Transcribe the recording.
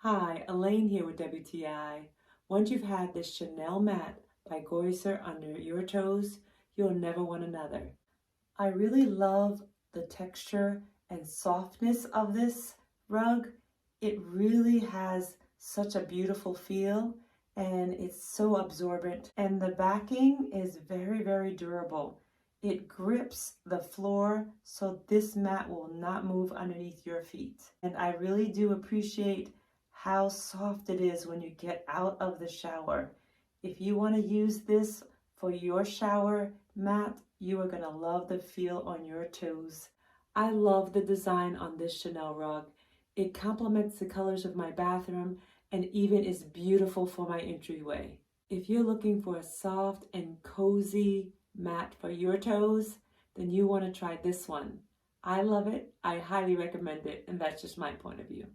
Hi, Elaine here with WTI. Once you've had this Chenille mat by GOYLSER under your toes, you'll never want another. I really love the texture and softness of this rug. It really has such a beautiful feel and it's so absorbent. And the backing is very, very durable. It grips the floor so this mat will not move underneath your feet. And I really do appreciate how soft it is when you get out of the shower. If you want to use this for your shower mat, you are going to love the feel on your toes. I love the design on this Chenille rug. It complements the colors of my bathroom and even is beautiful for my entryway. If you're looking for a soft and cozy mat for your toes, then you want to try this one. I love it, I highly recommend it, and that's just my point of view.